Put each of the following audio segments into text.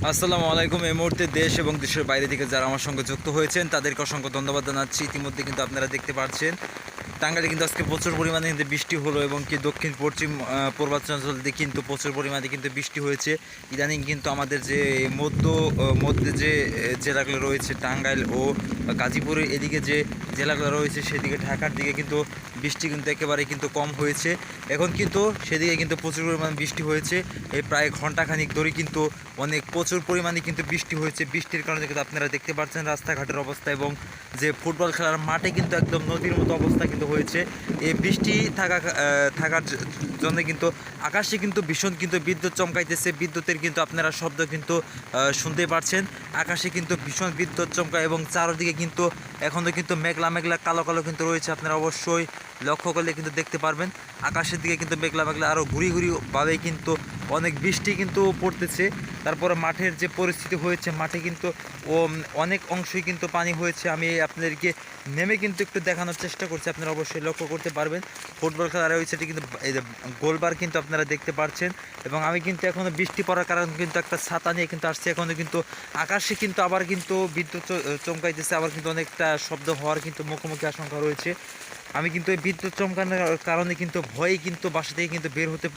আসসালামু আলাইকুম। এই মুহূর্তে দেশ এবং দেশের বাইরে থেকে যারা আমার সঙ্গে যুক্ত হয়েছেন তাদেরকে অসংখ্য ধন্যবাদ জানাচ্ছি। ইতিমধ্যে কিন্তু আপনারা দেখতে পাচ্ছেন টাঙ্গাইলে কিন্তু আজকে প্রচুর পরিমাণে কিন্তু বৃষ্টি হলো এবং কি দক্ষিণ পশ্চিম পূর্বাঞ্চল দিকে কিন্তু প্রচুর পরিমাণে কিন্তু বৃষ্টি হয়েছে। ইদানিং কিন্তু আমাদের যে মধ্যে যে জেলাগুলো রয়েছে টাঙ্গাইল ও গাজীপুরের এদিকে যে জেলাগুলো রয়েছে সেদিকে ঢাকার দিকে কিন্তু বৃষ্টি কিন্তু একেবারে কিন্তু কম হয়েছে। এখন কিন্তু সেদিকে কিন্তু প্রচুর পরিমাণ বৃষ্টি হয়েছে। এই প্রায় ঘন্টাখানিক ধরে কিন্তু অনেক প্রচুর পরিমাণে কিন্তু বৃষ্টি হয়েছে। বৃষ্টির কারণে কিন্তু আপনারা দেখতে পাচ্ছেন রাস্তাঘাটের অবস্থা এবং যে ফুটবল খেলার মাঠে কিন্তু একদম নদীর মতো অবস্থা কিন্তু হয়েছে। এই বৃষ্টি থাকার জন্য কিন্তু আকাশে কিন্তু ভীষণ কিন্তু বিদ্যুৎ চমকাইতেছে। বিদ্যুতের কিন্তু আপনারা শব্দ কিন্তু শুনতে পাচ্ছেন। আকাশে কিন্তু ভীষণ বিদ্যুৎ চমকায় এবং চারদিকে কিন্তু এখনও কিন্তু মেঘলা মেঘলা কালো কালো কিন্তু রয়েছে। আপনারা অবশ্যই লক্ষ্য করলে কিন্তু দেখতে পারবেন আকাশের দিকে কিন্তু মেঘলা মেঘলা আরও ঘুরি কিন্তু অনেক বৃষ্টি কিন্তু পড়তেছে। তারপরে মাঠের যে পরিস্থিতি হয়েছে মাঠে কিন্তু অনেক অংশই কিন্তু পানি হয়েছে। আমি আপনাদেরকে নেমে কিন্তু একটু দেখানোর চেষ্টা করছি, আপনারা অবশ্যই লক্ষ্য করতে পারবেন। ফুটবল খেলার রয়েছে এটি কিন্তু এই যে গোলবার কিন্তু আপনারা দেখতে পাচ্ছেন এবং আমি কিন্তু এখনও বৃষ্টি পড়ার কারণে কিন্তু একটা ছাতা নিয়ে কিন্তু আসছি। এখনও কিন্তু আকাশে কিন্তু আবার কিন্তু বিদ্যুৎ চমকাইতেছে, আবার কিন্তু অনেকটা শব্দ হওয়ার কিন্তু মুখোমুখি আশঙ্কা রয়েছে। আমি কিন্তু এই বিদ্যুৎ চমকানোর কারণে কিন্তু ভয়ে কিন্তু বাসা থেকে কিন্তু বের হতে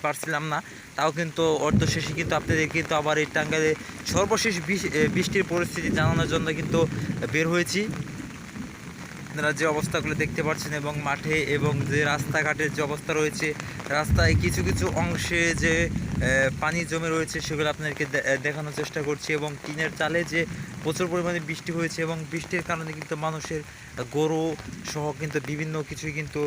পারছিলাম না। তাও কিন্তু অর্ধশেষে কিন্তু আপনাদের কিন্তু আবার এই টাঙ্গাইলে সর্বশেষ বৃষ্টির পরিস্থিতি জানানোর জন্য কিন্তু বের হয়েছি। আপনারা যে অবস্থাগুলো দেখতে পাচ্ছেন এবং মাঠে এবং যে রাস্তাঘাটের যে অবস্থা রয়েছে, রাস্তায় কিছু কিছু অংশে যে পানি জমে রয়েছে সেগুলো আপনাদেরকে দেখানোর চেষ্টা করছি। এবং টিনের চালে যে প্রচুর পরিমাণে বৃষ্টি হয়েছে এবং বৃষ্টির কারণে কিন্তু মানুষের গরু সহ কিন্তু বিভিন্ন কিছুই কিন্তু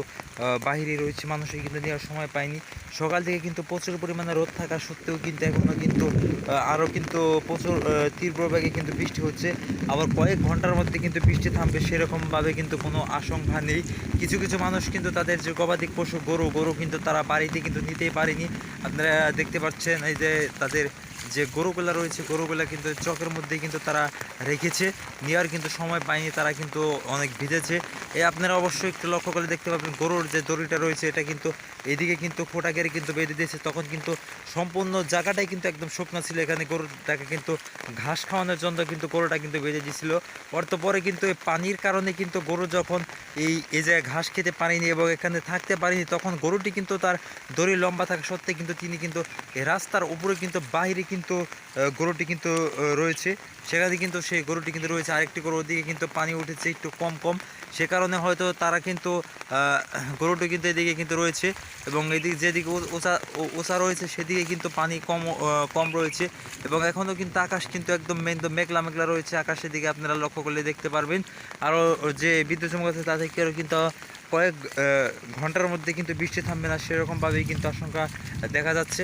বাহিরে রয়েছে, মানুষের কিন্তু নেওয়ার সময় পায়নি। সকাল থেকে কিন্তু প্রচুর পরিমাণে রোদ থাকা সত্ত্বেও কিন্তু এখনও কিন্তু আরও কিন্তু প্রচুর তীব্র বেগে কিন্তু বৃষ্টি হচ্ছে। আবার কয়েক ঘন্টার মধ্যে কিন্তু বৃষ্টি থামবে সেরকমভাবে কিন্তু কোনো আশঙ্কা নেই। কিছু কিছু মানুষ কিন্তু তাদের যে গবাদি পশু গরু কিন্তু তারা বাড়িতে কিন্তু নিতেই পারেনি। আপনারা দেখতে পাচ্ছেন এই যে তাদের যে গরুগুলা রয়েছে গরুগুলা কিন্তু চকের মধ্যে কিন্তু তারা রেখেছে, নেওয়ার কিন্তু সময় পায়নি, তারা কিন্তু অনেক ভিজেছে। আপনারা অবশ্যই একটু লক্ষ্য করে দেখতে পাবেন গরুর যে দড়িটা রয়েছে এটা কিন্তু এদিকে কিন্তু ফোটা গেড়ে কিন্তু বেঁধে দিয়েছে। তখন কিন্তু সম্পূর্ণ জায়গাটাই কিন্তু একদম শুকনো ছিল, এখানে গরুটাকে কিন্তু ঘাস খাওয়ানোর জন্য কিন্তু গরুটা কিন্তু বেঁধে দিয়েছিল। পরে কিন্তু এই পানির কারণে কিন্তু গরু যখন এই জায়গায় ঘাস খেতে পারেনি এবং এখানে থাকতে পারেনি, তখন গরুটি কিন্তু তার দড়ি লম্বা থাকা সত্ত্বে কিন্তু তিনি কিন্তু এই রাস্তার উপরে কিন্তু বাহিরে কিন্তু গরুটি কিন্তু রয়েছে, সেখানে কিন্তু সেই গরুটি কিন্তু রয়েছে। আরেকটি গরুর দিকে কিন্তু পানি উঠেছে একটু কম, সে কারণে হয়তো তারা কিন্তু গরুটি কিন্তু এদিকে কিন্তু রয়েছে এবং এদিকে যেদিকে উঁচা রয়েছে সেদিকে কিন্তু পানি কম রয়েছে। এবং এখনও কিন্তু আকাশ কিন্তু একদম মেঘলা মেঘলা রয়েছে। আকাশের দিকে আপনারা লক্ষ্য করলে দেখতে পারবেন। আরও যে বিদ্যুৎ চমক আছে তা থেকেও কিন্তু কয়েক ঘন্টার মধ্যে কিন্তু বৃষ্টি থামবে না সেরকমভাবেই কিন্তু আশঙ্কা দেখা যাচ্ছে।